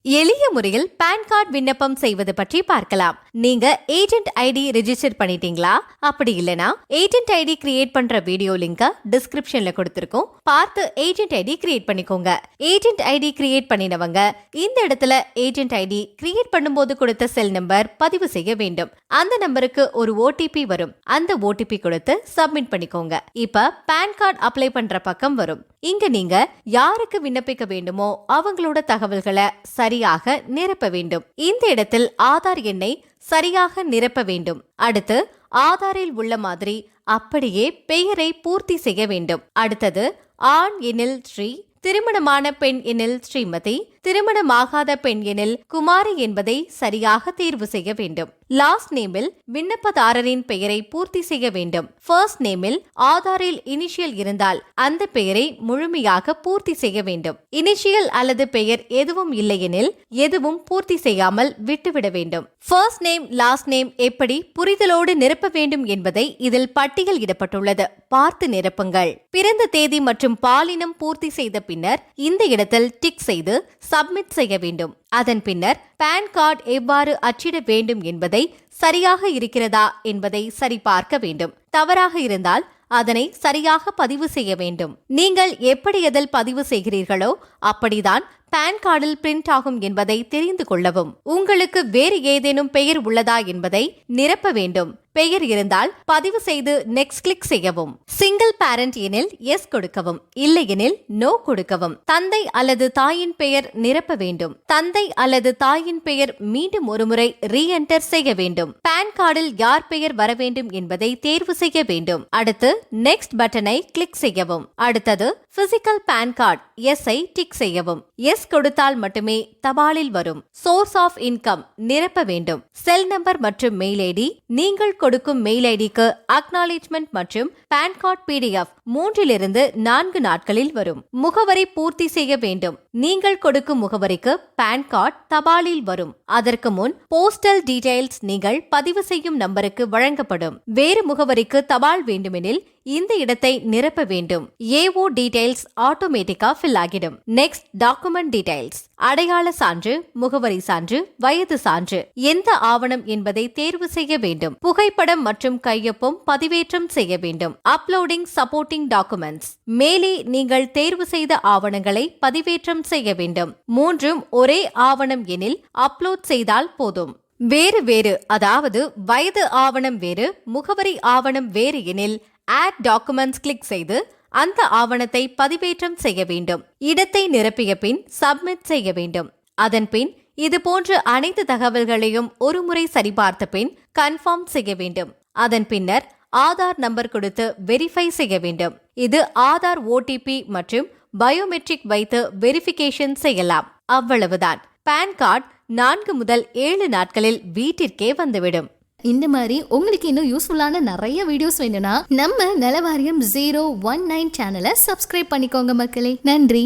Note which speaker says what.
Speaker 1: எளிய முறையில் PAN card விண்ணப்பம் செய்வது பற்றி பார்க்கலாம். நீங்க ஏஜென்ட் ஐடி ரெஜிஸ்டர் பண்ணிட்டீங்களா? அப்படி இல்லனா ஏஜென்ட் ஐடி கிரியேட் பண்ற வீடியோ லிங்க டிஸ்கிரிப்ஷன்ல கொடுத்திருக்கோம், பார்த்து ஏஜென்ட் ஐடி கிரியேட் பண்ணிக்கோங்க. ஏஜென்ட் ஐடி கிரியேட் பண்ணினவங்க இந்த இடத்துல ஏஜென்ட் ஐடி கிரியேட் பண்ணும்போது கொடுத்த செல் நம்பர் பதிவு செய்ய வேண்டும். அந்த நம்பருக்கு ஒரு ஓடிபி வரும். அந்த ஓடிபி கொடுத்து சப்மிட் பண்ணிக்கோங்க. இப்ப பான் கார்டு அப்ளை பண்ற பக்கம் வரும். இங்க நீங்க யாருக்கு விண்ணப்பிக்க வேண்டுமோ அவங்களோட தகவல்களை சரியாக நிரப்ப வேண்டும். இந்த இடத்தில் ஆதார் எண்ணை சரியாக நிரப்ப வேண்டும். அடுத்து ஆதாரில் உள்ள மாதிரி அப்படியே பெயரை பூர்த்தி செய்ய வேண்டும். அடுத்தது ஆண் எனில் ஸ்ரீ, திருமணமான பெண் எனில் ஸ்ரீமதி, திருமணமாகாத பெண் எனில் குமாரி என்பதை சரியாக தேர்வு செய்ய வேண்டும். லாஸ்ட் நேமில் விண்ணப்பதாரரின் பெயரை பூர்த்தி செய்ய வேண்டும். ஃபர்ஸ்ட் நேமில் ஆதாரில் இனிஷியல் இருந்தால் அந்த பெயரை முழுமையாக பூர்த்தி செய்ய வேண்டும். இனிஷியல் அல்லது பெயர் எதுவும் இல்லையெனில் எதுவும் பூர்த்தி செய்யாமல் விட்டுவிட வேண்டும். ஃபர்ஸ்ட் நேம் லாஸ்ட் நேம் எப்படி புரிதலோடு நிரப்ப வேண்டும் என்பதை இதில் பட்டியல் இடப்பட்டுள்ளது, பார்த்து நிரப்புங்கள். பிறந்த தேதி மற்றும் பாலினம் பூர்த்தி செய்த பின்னர் இந்த இடத்தில் டிக் செய்து சப்மிட் செய்ய வேண்டும். அதன் பின்னர் பான் கார்டு எவ்வாறு அச்சிட வேண்டும் என்பதை சரியாக இருக்கிறதா என்பதை சரிபார்க்க வேண்டும். தவறாக இருந்தால் அதனை சரியாக பதிவு செய்ய வேண்டும். நீங்கள் எப்படி அதில் பதிவு செய்கிறீர்களோ அப்படிதான் பான் கார்டில் பிரிண்ட் ஆகும் என்பதை தெரிந்து கொள்ளவும். உங்களுக்கு வேறு ஏதேனும் பெயர் உள்ளதா என்பதை நிரப்ப வேண்டும். பெயர் இருந்தால் பதிவு செய்து நெக்ஸ்ட் கிளிக் செய்யவும். சிங்கிள் பேரண்ட் எனில் எஸ் கொடுக்கவும், இல்லையெனில் நோ கொடுக்கவும். தந்தை அல்லது தாயின் பெயர் நிரப்ப வேண்டும். தந்தை அல்லது தாயின் பெயர் மீண்டும் ஒருமுறை ரீஎன்டர் செய்ய வேண்டும். பான் கார்டில் யார் பெயர் வர வேண்டும் என்பதை தேர்வு செய்ய வேண்டும். அடுத்து நெக்ஸ்ட் பட்டனை கிளிக் செய்யவும். அடுத்தது பிசிக்கல் பான் கார்டு எஸ் ஐ டிக் செய்யவும். எஸ் கொடுத்தால் மட்டுமே தபாலில் வரும். சோர்ஸ் ஆஃப் இன்கம் நிரப்ப வேண்டும். செல் நம்பர் மற்றும் மெயில் ஐடி, நீங்கள் கொடுக்கும் மெயில் ஐடிக்கு அக்னாலேஜ்மெண்ட் மற்றும் பான் கார்டு PDF 3 to 4 நாட்களில் வரும். முகவரி பூர்த்தி செய்ய வேண்டும். நீங்கள் கொடுக்கும் முகவரிக்கு பான் கார்டு தபாலில் வரும். அதற்கு முன் போஸ்டல் டீடைல்ஸ் நீங்கள் பதிவு செய்யும் நம்பருக்கு வழங்கப்படும். வேறு முகவரிக்கு தபால் வேண்டுமெனில் இந்த இடத்தை நிரப்ப வேண்டும். AO டீடைல்ஸ் ஆட்டோமேட்டிக்கா ஃபில் ஆகிடும். நெக்ஸ்ட் டாக்குமெண்ட் டீடைல்ஸ், அடையாள சான்று, முகவரி சான்று, வயது சான்று, எந்த ஆவணம் என்பதை தேர்வு செய்ய வேண்டும். புகைப்படம் மற்றும் கையொப்பம் பதிவேற்றம் செய்ய வேண்டும். அப்லோடிங் சப்போர்ட்டிங் டாக்குமெண்ட்ஸ், மேலே நீங்கள் தேர்வு செய்த ஆவணங்களை பதிவேற்றம் செய்ய வேண்டும். மூன்றும் ஒரே ஆவணம் எனில் அப்லோட் செய்தால் போதும். வேறு வேறு, அதாவது வயது ஆவணம் வேறு, முகவரி ஆவணம் வேறு எனில் ஆட் டாக்குமெண்ட்ஸ் கிளிக் செய்து அந்த ஆவணத்தை பதிவேற்றம் செய்ய வேண்டும். இடத்தை நிரப்பிய பின் சப்மிட் செய்ய வேண்டும். அதன் பின் இது போன்ற அனைத்து தகவல்களையும் ஒருமுறை சரிபார்த்த பின் கன்ஃபார்ம் செய்ய வேண்டும். அதன் பின்னர் ஆதார் நம்பர் கொடுத்து வெரிஃபை செய்ய வேண்டும். இது ஆதார் OTP மற்றும் பயோமெட்ரிக் வைத்து வெரிஃபிகேஷன் செய்யலாம். அவ்வளவுதான். பான் கார்டு 4 முதல் 7 நாட்களில் வீட்டிற்கே வந்துவிடும்.
Speaker 2: இந்த மாதிரி உங்களுக்கு இன்னும் யூஸ்ஃபுல்லான நிறைய வீடியோஸ் வேணும்னா நம்ம நலவாரியம் 019 சேனலை சப்ஸ்கிரைப் பண்ணிக்கோங்க மக்களே. நன்றி.